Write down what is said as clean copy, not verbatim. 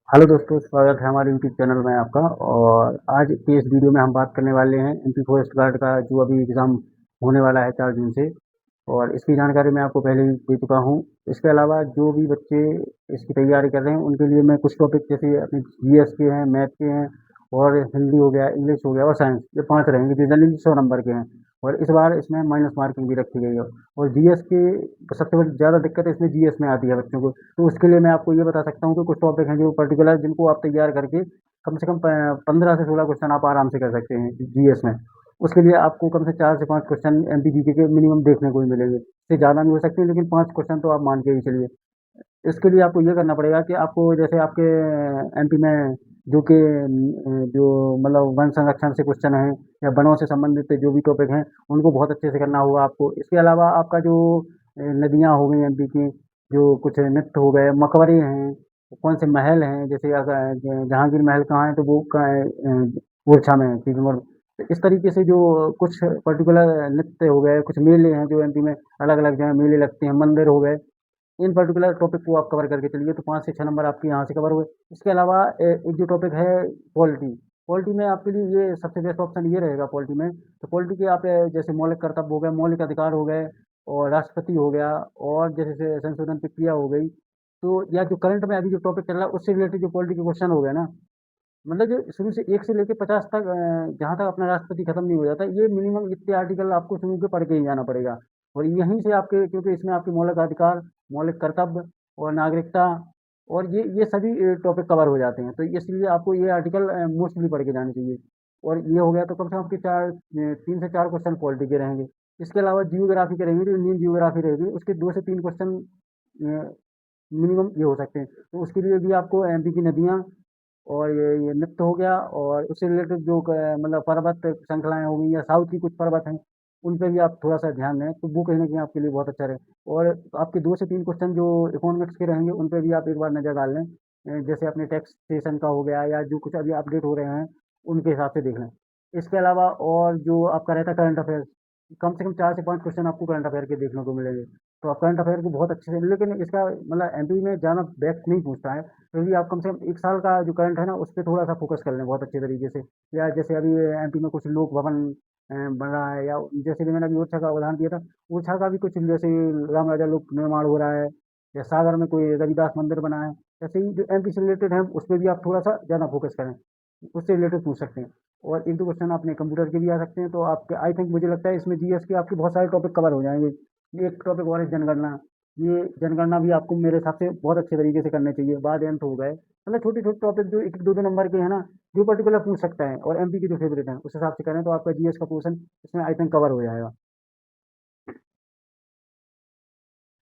Hello दोस्तों, स्वागत है हमारे यूट्यूब चैनल में आपका। और आज की इस वीडियो में हम बात करने वाले हैं एमपी फॉरेस्ट गार्ड का जो अभी एग्ज़ाम होने वाला है 4 जून से। और इसकी जानकारी मैं आपको पहले ही दे चुका हूँ। इसके अलावा जो भी बच्चे इसकी तैयारी कर रहे हैं उनके लिए मैं कुछ टॉपिक जैसे अपने जीएस के हैं, मैथ के हैं और हिंदी हो गया, इंग्लिश हो गया और साइंस, ये 5 रहेंगे जो जनरली 100 नंबर के हैं। और इस बार इसमें माइनस मार्किंग भी रखी गई है। और जीएस की सबसे बड़ी ज़्यादा दिक्कत इसमें जीएस में आती है बच्चों को। तो उसके लिए मैं आपको ये बता सकता हूँ कि कुछ टॉपिक हैं जो पर्टिकुलर जिनको आप तैयार करके कम से कम 15 से 16 क्वेश्चन आप आराम से कर सकते हैं जीएस में। उसके लिए आपको कम से 4 से 5 क्वेश्चन एमपीजीके के मिनिमम देखने को ही मिलेंगे। इससे ज़्यादा नहीं हो सकते हैं, लेकिन 5 क्वेश्चन तो आप मान के ही चलिए। इसके लिए आपको ये करना पड़ेगा कि आपको जैसे आपके एमपी में जो मतलब वन संरक्षण से क्वेश्चन है या वनों से संबंधित जो भी टॉपिक हैं उनको बहुत अच्छे से करना होगा आपको। इसके अलावा आपका जो नदियाँ हो गई एमपी की, जो कुछ नृत्य हो गए, मकबरे हैं, कौन से महल हैं, जैसे अगर जहांगीर महल कहाँ है तो वो कहाँ है, ओरछा में है, ठीक है। और तो इस तरीके से जो कुछ पर्टिकुलर नृत्य हो गए, कुछ मेले हैं जो एमपी में अलग अलग जगह मेले लगते हैं, मंदिर हो गए, इन पर्टिकुलर टॉपिक को आप कवर करके चलिए तो 5 से 6 नंबर आपके यहाँ से कवर हुए। इसके अलावा एक जो टॉपिक है पॉलिटी, पॉलिटी में आपके लिए ये सबसे बेस्ट ऑप्शन ये रहेगा पॉलिटी में। तो पॉलिटी के आप जैसे मौलिक कर्तव्य हो गए, मौलिक अधिकार हो गए और राष्ट्रपति हो गया और जैसे से संशोधन प्रक्रिया हो गई। तो या जो करंट में अभी जो टॉपिक चल रहा है उससे रिलेटेड जो पॉलिटी के क्वेश्चन हो गए ना, मतलब जो शुरू से 1 से लेके 50 तक जहाँ तक अपना राष्ट्रपति खत्म नहीं हो जाता, ये मिनिमम इतने आर्टिकल आपको शुरू के पढ़ के ही जाना पड़ेगा। और यहीं से आपके, क्योंकि इसमें आपके मौलिक अधिकार, मौलिक कर्तव्य और नागरिकता और ये सभी टॉपिक कवर हो जाते हैं। तो इसलिए आपको ये आर्टिकल मोस्टली पढ़ के जाने चाहिए। और ये हो गया तो कम से कम आपके 3 से 4 क्वेश्चन पॉलिटी के रहेंगे। इसके अलावा जियोग्राफी के रहेंगे, जो इंडियन जियोग्राफी रहेगी उसके 2 से 3 क्वेश्चन मिनिमम ये हो सकते हैं। तो उसके लिए भी आपको एमपी की नदियाँ और ये नृत्य हो गया और उससे रिलेटेड जो मतलब पर्वत श्रृंखलाएं हो गई या साउथ की कुछ पर्वत हैं, उन पे भी आप थोड़ा सा ध्यान दें तो वो कहीं ना कहीं आपके लिए बहुत अच्छा रहे। और आपके 2 से 3 क्वेश्चन जो इकोनॉमिक्स के रहेंगे उन पे भी आप एक बार नज़र डाल लें। जैसे अपने टैक्सेशन का हो गया या जो कुछ अभी अपडेट हो रहे हैं उनके हिसाब से देख लें। इसके अलावा और जो आपका रहता है करंट अफेयर्स, कम से कम 4 से 5 क्वेश्चन आपको करंट अफेयर के देखने को मिलेंगे। तो आप करंट अफेयर को बहुत अच्छे से, लेकिन इसका मतलब एमपी में ज़्यादा बैक नहीं पूछता है, क्योंकि आप कम से कम 1 साल का जो करंट है ना उस पे थोड़ा सा फोकस कर लें बहुत अच्छे तरीके से। या जैसे अभी एमपी में कुछ लोक भवन बन रहा है, या जैसे कि मैंने अभी ओरछा का उदाहरण दिया था, ओरछा का भी कुछ जैसे राम राजा लोक निर्माण हो रहा है, या सागर में कोई रविदास मंदिर बना है। ऐसे ही जो एमपी से रिलेटेड है उस पर भी आप थोड़ा सा ज़्यादा फोकस करें, उससे रिलेटेड पूछ सकते हैं। और एक दो क्वेश्चन अपने कंप्यूटर के भी आ सकते हैं। तो आपके आई थिंक मुझे लगता है इसमें जीएस के आपके बहुत सारे टॉपिक कवर हो जाएंगे। एक टॉपिक और है जनगणना। ये जनगणना भी आपको मेरे हिसाब से बहुत अच्छे तरीके से करने चाहिए। बाद अंत हो गए मतलब छोटे छोटे टॉपिक जो एक एक दो दो नंबर के हैं ना, जो पर्टिकुलर पूछ सकता है और एमपी के जो फेवरेट हैं उस हिसाब से करें तो आपका जीएस का पोर्शन इसमें आई थिंक कवर हो जाएगा।